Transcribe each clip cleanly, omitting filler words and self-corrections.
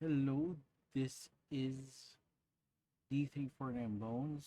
Hello, this is D349 Bones,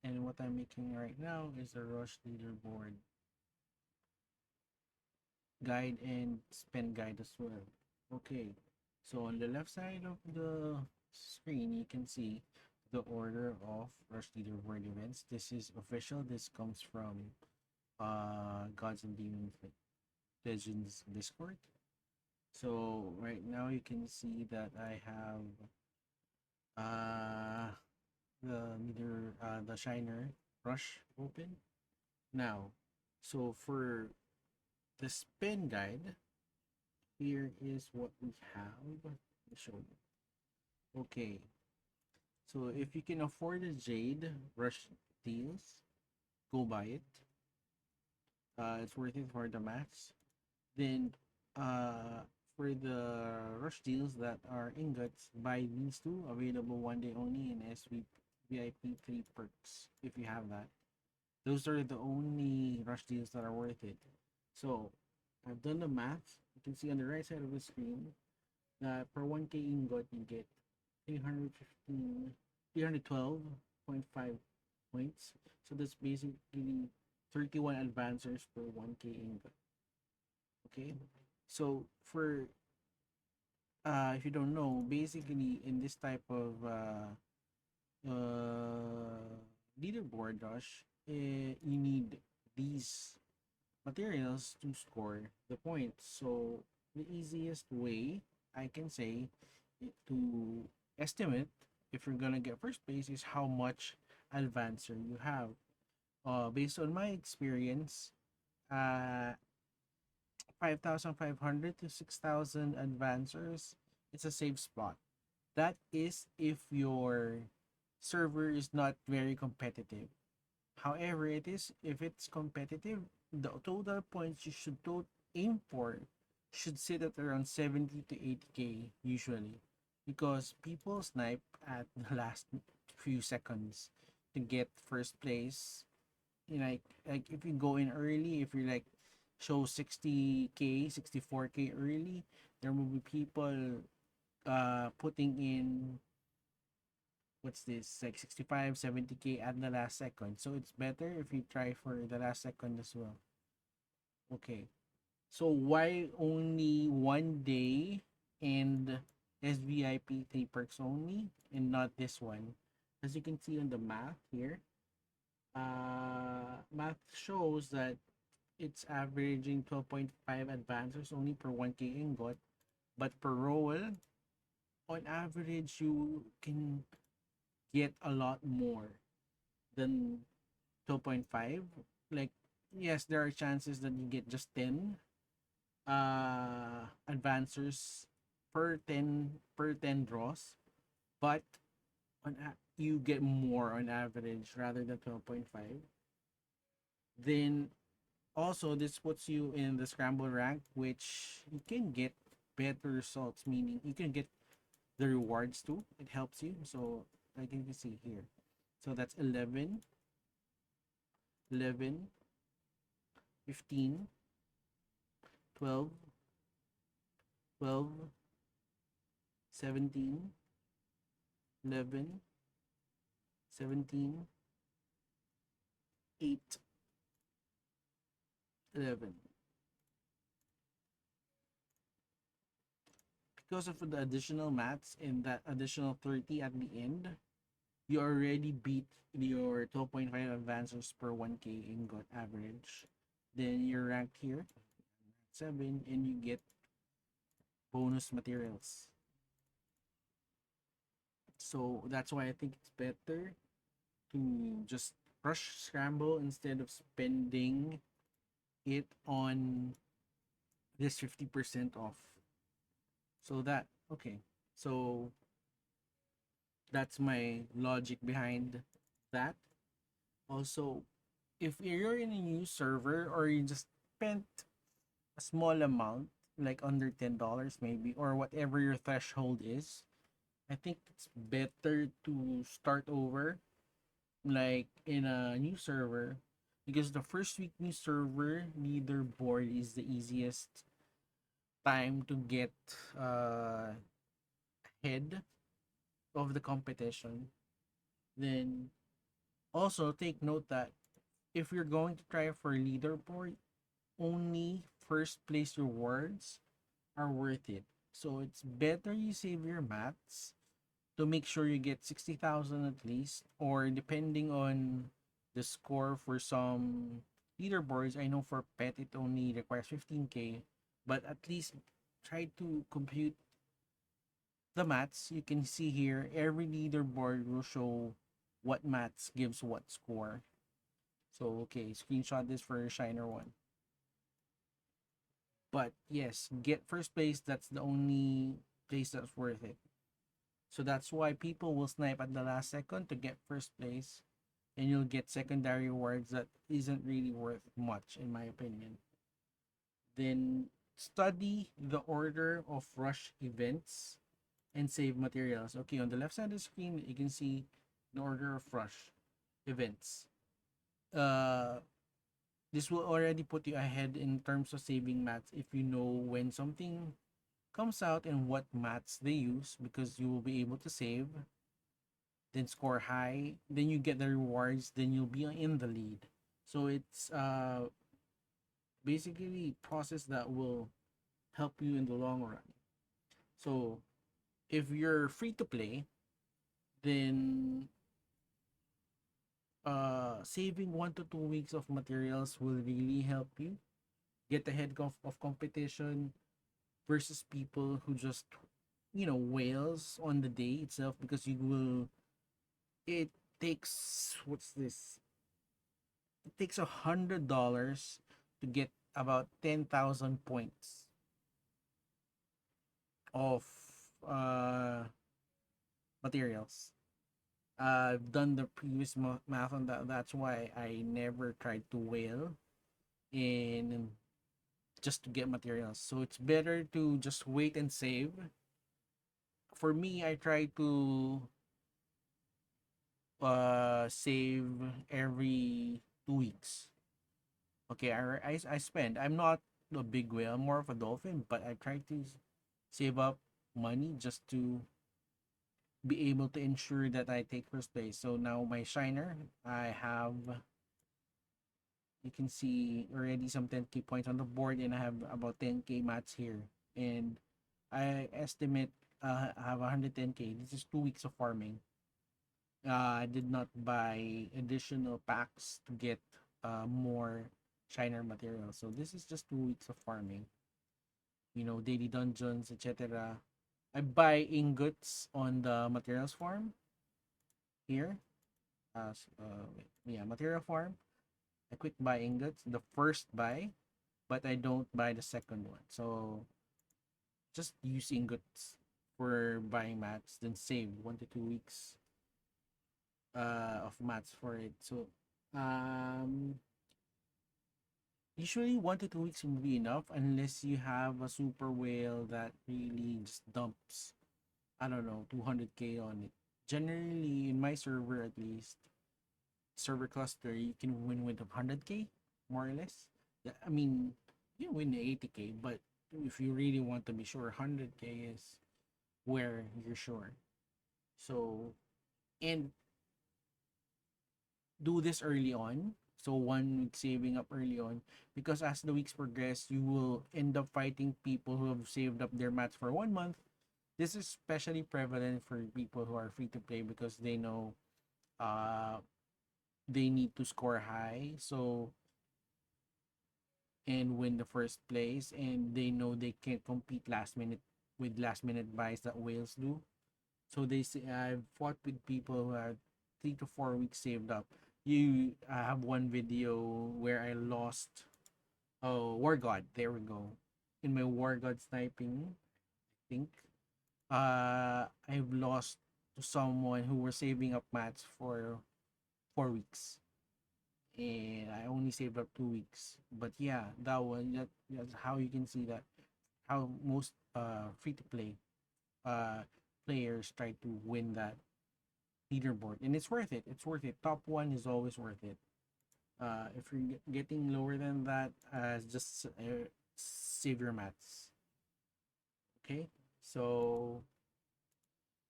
and what I'm making right now is a Rush Leaderboard guide and spin guide as well. Okay, so on the left side of the screen, you can see the order of Rush Leaderboard events. This is official. This comes from Gods and Demons Legends Discord. So right now you can see that I have uh the shiner brush open now. So for the spin guide, here is what we have. Let me show you. Okay, so if you can afford a jade brush deals, go buy it. It's worth it for the max. Then for the rush deals that are ingots, buy these two, available 1 day only in SV VIP 3 perks if you have that. Those are the only rush deals that are worth it. So I've done the math. You can see on the right side of the screen that per 1k ingot you get 315 312.5 points. So that's basically 31 advancers per 1k ingot. Okay. So for if you don't know, basically in this type of leaderboard rush, you need these materials to score the points. So the easiest way I can say to estimate if you're gonna get first place is how much advancer you have. Based on my experience, 5,500 to 6,000 advancers, it's a safe spot. That is if your server is not very competitive. However, it is if it's competitive, the total points you should aim for should sit at around 70 to 80k usually, because people snipe at the last few seconds to get first place. You know, like if you go in early, if you like show 60k, 64k early, there will be people putting in what's this like 65 70k at the last second, so it's better if you try for the last second as well. Okay, so why only 1 day and svip 3 perks only and not this one? As you can see on the math here, math shows that it's averaging 12.5 advancers only per 1k ingot, but per roll on average you can get a lot more than 2.5. Like, yes, there are chances that you get just 10 advancers per 10 draws, but you get more on average rather than 12.5. Then also this puts you in the scramble rank, which you can get better results, meaning you can get the rewards too. It helps you. So like you can see here, so that's 11, 11, 15, 12, 12, 17, 11, 17, 8, 11. Because of the additional mats and that additional 30 at the end, you already beat your 12.5 advancers per 1k ingot average. Then you're ranked here, 7, and you get bonus materials. So that's why I think it's better to just rush scramble instead of spending it on this 50% off. So that, okay. So that's my logic behind that. Also, if you're in a new server or you just spent a small amount, like under $10 maybe, or whatever your threshold is, I think it's better to start over, like in a new server, because the first week new server leaderboard is the easiest time to get uh ahead of the competition, then also take note that if you're going to try for leaderboard, only first place rewards are worth it. So it's better you save your mats to make sure you get 60,000 at least, or depending on the score for some leaderboards. I know for pet it only requires 15k, but at least try to compute the mats. You can see here every leaderboard will show what mats gives what score. So okay, screenshot this for your Shiner one. But yes, get first place. That's the only place that's worth it. So that's why people will snipe at the last second to get first place, and you'll get secondary rewards that isn't really worth much, in my opinion. Then study the order of rush events and save materials. Okay, on the left side of the screen, you can see the order of rush events. Uh, this will already put you ahead in terms of saving mats if you know when something comes out and what mats they use, because you will be able to save, then score high, then you get the rewards, then you'll be in the lead. So it's basically process that will help you in the long run. So if you're free to play, then saving 1 to 2 weeks of materials will really help you get ahead of competition versus people who just whales on the day itself, because you will it takes what's this it takes $100 to get about 10,000 points of uh materials. I've done the previous math on that. That's why I never tried to whale in just to get materials. So it's better to just wait and save. For me, I try to save every 2 weeks. Okay, I spend. I'm not a big whale, I'm more of a dolphin, but I try to save up money just to be able to ensure that I take first place. So now my shiner, I have, you can see already some 10k points on the board, and I have about 10k mats here. And I estimate I have 110k. This is 2 weeks of farming. I did not buy additional packs to get more shiner material. So this is just 2 weeks of farming. Daily dungeons, etc. I buy ingots on the materials farm here. Yeah, material farm. I quick buy ingots, the first buy, but I don't buy the second one. So just use ingots for buying mats, then save 1 to 2 weeks of mats for it. So usually 1 to 2 weeks will be enough, unless you have a super whale that really just dumps, I don't know, 200k on it. Generally, in my server at least, server cluster, you can win with 100k, more or less. I mean, you win 80k, but if you really want to be sure, 100k is where you're sure. So, and do this early on. So 1 week saving up early on, because as the weeks progress, you will end up fighting people who have saved up their mats for 1 month. This is especially prevalent for people who are free to play, because they know uh they need to score high, so and win the first place, and they know they can't compete last minute buys that whales do. So they say, I've fought with people who had 3 to 4 weeks saved up. I have one video where I lost, oh, War God, there we go, in my War God sniping, I think. I've lost to someone who were saving up mats for 4 weeks, and I only saved up 2 weeks. But yeah, that's how you can see that how most free to play uh players try to win that leaderboard, and it's worth it. It's worth it. Top one is always worth it. If you're getting lower than that, just save your mats. Okay, so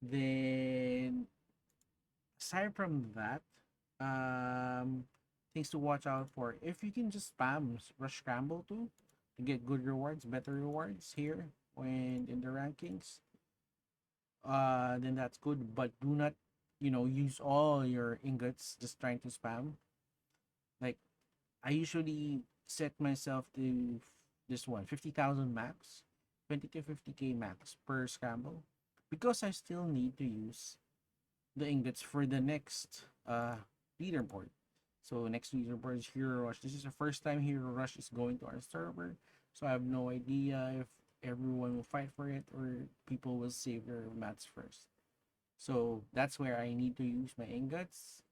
Then aside from that, um, things to watch out for. If you can just spam rush scramble too to get good rewards, better rewards here when in the rankings, then that's good. But do not, use all your ingots just trying to spam. Like I usually set myself to this one 50,000 max, 20 to 50k max per scramble, because I still need to use the ingots for the next leaderboard. So next leaderboard is Hero Rush. This is the first time Hero Rush is going to our server. So I have no idea if everyone will fight for it or people will save their mats first. So that's where I need to use my ingots.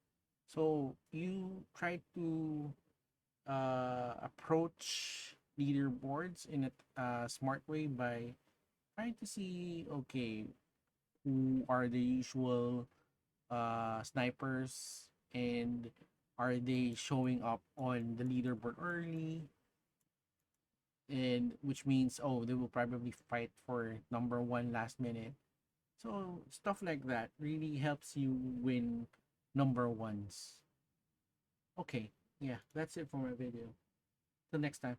So you try to approach leaderboards in a smart way by trying to see, okay, who are the usual snipers, and are they showing up on the leaderboard early, and which means, oh, they will probably fight for number one last minute. So stuff like that really helps you win number ones. Okay, yeah, that's it for my video. Till next time.